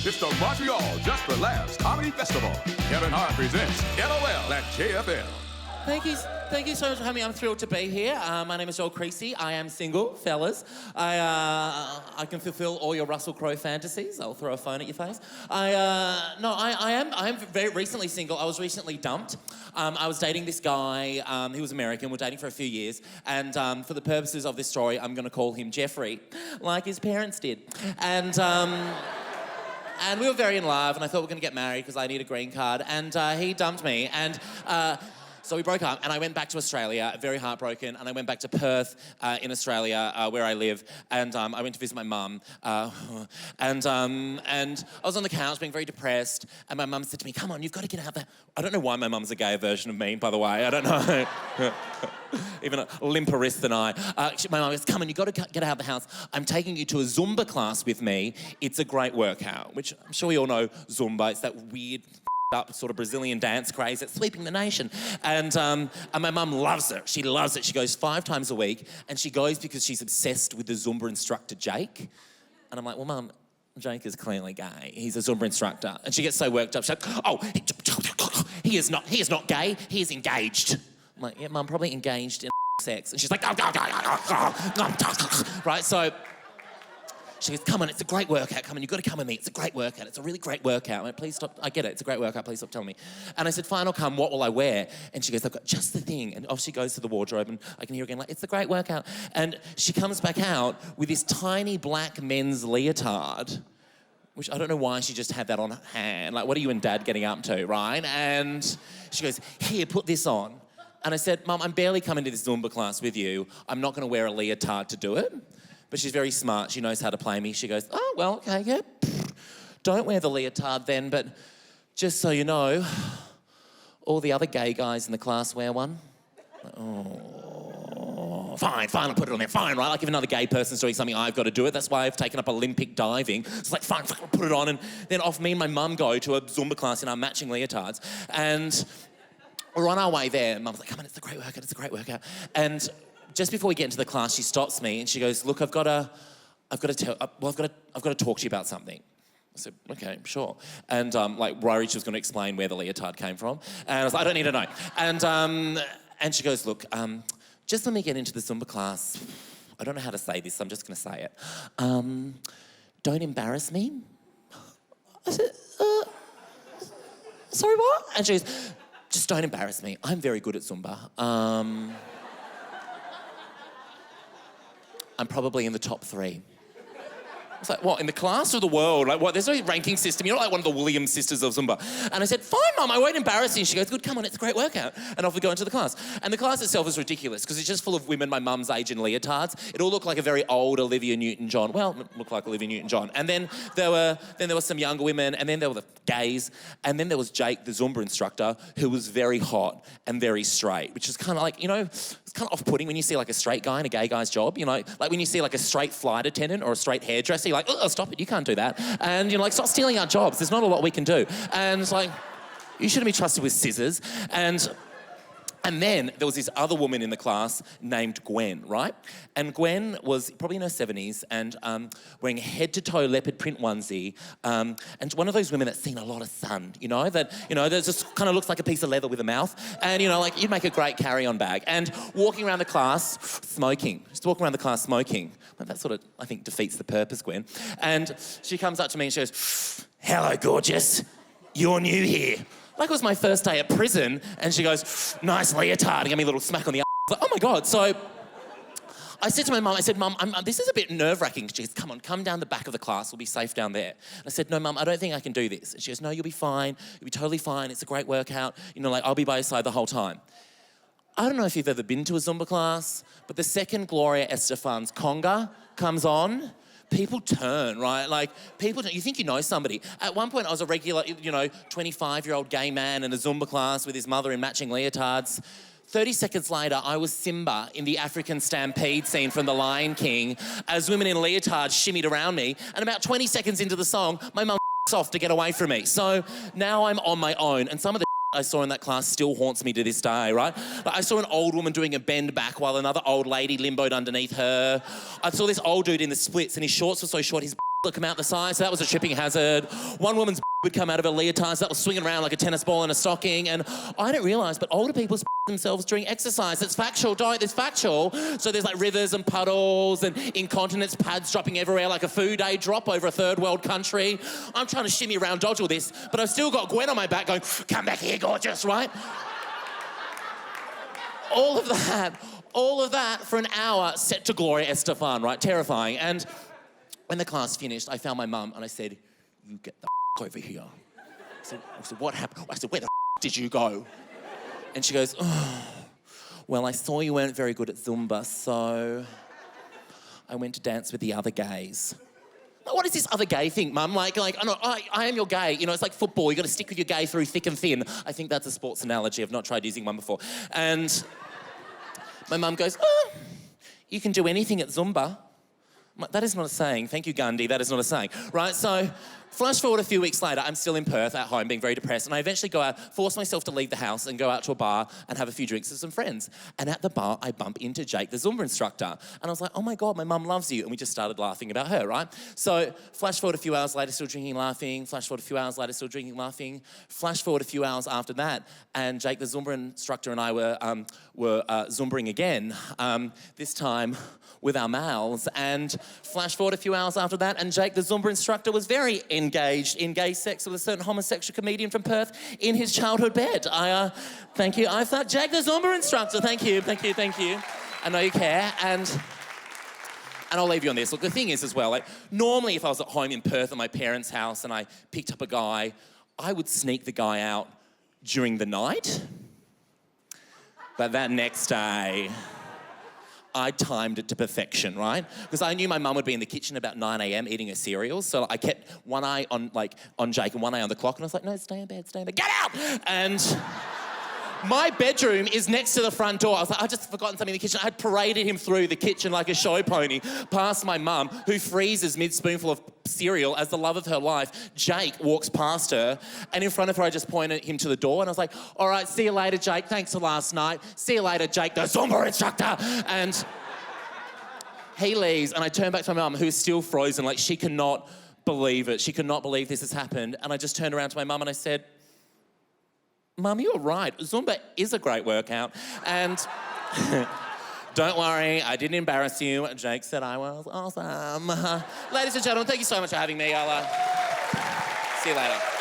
It's the Montreal Just for Laughs Comedy Festival. Kevin Hart presents LOL at JFL. Thank you so much for having me. I'm thrilled to be here. My name is Joel Creasy. I am single, fellas. I can fulfill all your Russell Crowe fantasies. I'll throw a phone at your face. I am very recently single. I was recently dumped. I was dating this guy. He was American. We're dating for a few years. And for the purposes of this story, I'm going to call him Jeffrey, like his parents did. And we were very in love, and I thought we were going to get married because I need a green card. And he dumped me. And so we broke up, and I went back to Australia, very heartbroken, and I went back to Perth in Australia, where I live, and I went to visit my mum, and I was on the couch being very depressed, and my mum said to me, "Come on, you've got to get out there." I don't know why my mum's a gayer version of me, by the way. I don't know. Even a limper wrist than I. My mum goes, "Come on, you've got to get out of the house. I'm taking you to a Zumba class with me. It's a great workout," which I'm sure we all know Zumba. It's that weird up sort of Brazilian dance craze that's sweeping the nation. And my mum loves it. She loves it. She goes 5 times a week, and she goes because she's obsessed with the Zumba instructor, Jake. And I'm like, well, Mum, Jake is clearly gay. He's a Zumba instructor. And she gets so worked up. She's like, oh, he is not gay. He is engaged. I'm like, yeah, Mum, probably engaged in sex. And she's like, right, so she goes, "Come on, it's a great workout. Come on, you've got to come with me. It's a great workout. It's a really great workout." I went, "Please stop. I get it. It's a great workout. Please stop telling me." And I said, "Fine, I'll come. What will I wear?" And she goes, "I've got just the thing." And off she goes to the wardrobe, and I can hear her again, like, "It's a great workout." And she comes back out with this tiny black men's leotard, which I don't know why she just had that on hand. Like, what are you and Dad getting up to, right? And she goes, "Here, put this on." And I said, "Mum, I'm barely coming to this Zumba class with you. I'm not going to wear a leotard to do it." But she's very smart. She knows how to play me. She goes, "Oh, well, okay, yeah. Don't wear the leotard then, but just so you know, all the other gay guys in the class wear one." Oh, fine, I'll put it on there. Fine, right? Like if another gay person's doing something, I've got to do it. That's why I've taken up Olympic diving. It's like, fine, I'll put it on. And then off me and my mum go to a Zumba class in our matching leotards. And we're on our way there. And Mum's like, "Come on, it's a great workout. And just before we get into the class, she stops me and she goes, "Look, I've got to talk to you about something." I said, "Okay, sure." And worried she was going to explain where the leotard came from. And I was like, "I don't need to know." And she goes, "Look, just let me get into the Zumba class. I don't know how to say this, so I'm just going to say it. Don't embarrass me." I said, "Sorry, what?" And she goes, "Just don't embarrass me. I'm very good at Zumba. I'm probably in the top 3. I was like, "What, in the class or the world? Like, what? There's no ranking system. You're not like one of the Williams sisters of Zumba." And I said, "Fine, Mum, I won't embarrass you." And she goes, "Good, come on, it's a great workout." And off we go into the class. And the class itself is ridiculous because it's just full of women my mum's age in leotards. It all looked like a very old Olivia Newton-John. Well, it looked like Olivia Newton-John. And then there were some younger women, and then there were the gays, and then there was Jake, the Zumba instructor, who was very hot and very straight, which is kind of like, it's kind of off-putting when you see like a straight guy in a gay guy's job, like when you see like a straight flight attendant or a straight hairdresser, you're like, "Oh, stop it, you can't do that." And stop stealing our jobs. There's not a lot we can do. And it's like, you shouldn't be trusted with scissors. And then there was this other woman in the class named Gwen, right? And Gwen was probably in her 70s and wearing a head-to-toe leopard print onesie, and one of those women that's seen a lot of sun, that just kind of looks like a piece of leather with a mouth. And, you'd make a great carry-on bag. And walking around the class, smoking. Just walking around the class smoking. Well, that sort of, I think, defeats the purpose, Gwen. And she comes up to me and she goes, "Hello, gorgeous. You're new here." Like it was my first day at prison, and she goes, "Nice leotard," and gave me a little smack on the ass. I was like, "Oh my God." So I said to my mum, "Mum, this is a bit nerve-wracking." She goes, come down the back of the class, we'll be safe down there." And I said, "No, Mum, I don't think I can do this." And she goes, "No, you'll be fine. You'll be totally fine. It's a great workout. I'll be by your side the whole time." I don't know if you've ever been to a Zumba class, but the second Gloria Estefan's conga comes on, people turn, right? Like, you think you know somebody. At one point, I was a regular, 25-year-old gay man in a Zumba class with his mother in matching leotards. 30 seconds later, I was Simba in the African stampede scene from The Lion King as women in leotards shimmied around me. And about 20 seconds into the song, my mum off to get away from me. So now I'm on my own. And some of the I saw in that class still haunts me to this day, right? Like I saw an old woman doing a bend back while another old lady limboed underneath her. I saw this old dude in the splits and his shorts were so short his would come out the side, so that was a tripping hazard. One woman's would come out of her leotard, so that was swinging around like a tennis ball in a stocking. And I didn't realise, but older people themselves during exercise. It's factual, it's factual. So there's like rivers and puddles and incontinence pads dropping everywhere like a food aid drop over a third world country. I'm trying to shimmy around, dodge all this, but I've still got Gwen on my back going, come back here, gorgeous, right? All of that for an hour set to Gloria Estefan, right? Terrifying. And when the class finished, I found my mum and I said, you get the over here. I said, what happened? I said, where the did you go? And she goes, oh, well, I saw you weren't very good at Zumba, so I went to dance with the other gays. What is this other gay thing, Mum? Like, I am your gay. You know, it's like football. You got to stick with your gay through thick and thin. I think that's a sports analogy. I've not tried using one before. And my mum goes, oh, you can do anything at Zumba. I'm like, that is not a saying. Thank you, Gandhi. That is not a saying. Right, so flash forward a few weeks later, I'm still in Perth at home being very depressed, and I eventually go out, force myself to leave the house and go out to a bar and have a few drinks with some friends. And at the bar, I bump into Jake, the Zumba instructor. And I was like, oh my God, my mum loves you. And we just started laughing about her, right? So flash forward a few hours later, still drinking, laughing. Flash forward a few hours later, still drinking, laughing. Flash forward a few hours after that, and Jake, the Zumba instructor, and I were Zumbering again, this time with our mouths. And flash forward a few hours after that, and Jake, the Zumba instructor, was very engaged in gay sex with a certain homosexual comedian from Perth in his childhood bed. Thank you. I thought, Jake, the Zumba instructor, thank you. I know you care, and I'll leave you on this. Look, the thing is as well, like, normally if I was at home in Perth at my parents' house and I picked up a guy, I would sneak the guy out during the night. But that next day, I timed it to perfection, right? Because I knew my mum would be in the kitchen about 9 a.m. eating her cereals, so I kept one eye on Jake and one eye on the clock, and I was like, no, stay in bed, get out! And my bedroom is next to the front door. I was like, I've just forgotten something in the kitchen. I had paraded him through the kitchen like a show pony, past my mum, who freezes mid-spoonful of cereal as the love of her life. Jake walks past her, and in front of her, I just pointed him to the door, and I was like, all right, see you later, Jake. Thanks for last night. See you later, Jake, the Zumba instructor. And he leaves, and I turn back to my mum, who's still frozen, like she cannot believe it. She could not believe this has happened. And I just turned around to my mum and I said, Mum, you were right. Zumba is a great workout. And don't worry, I didn't embarrass you. Jake said I was awesome. Ladies and gentlemen, thank you so much for having me. I'll see you later.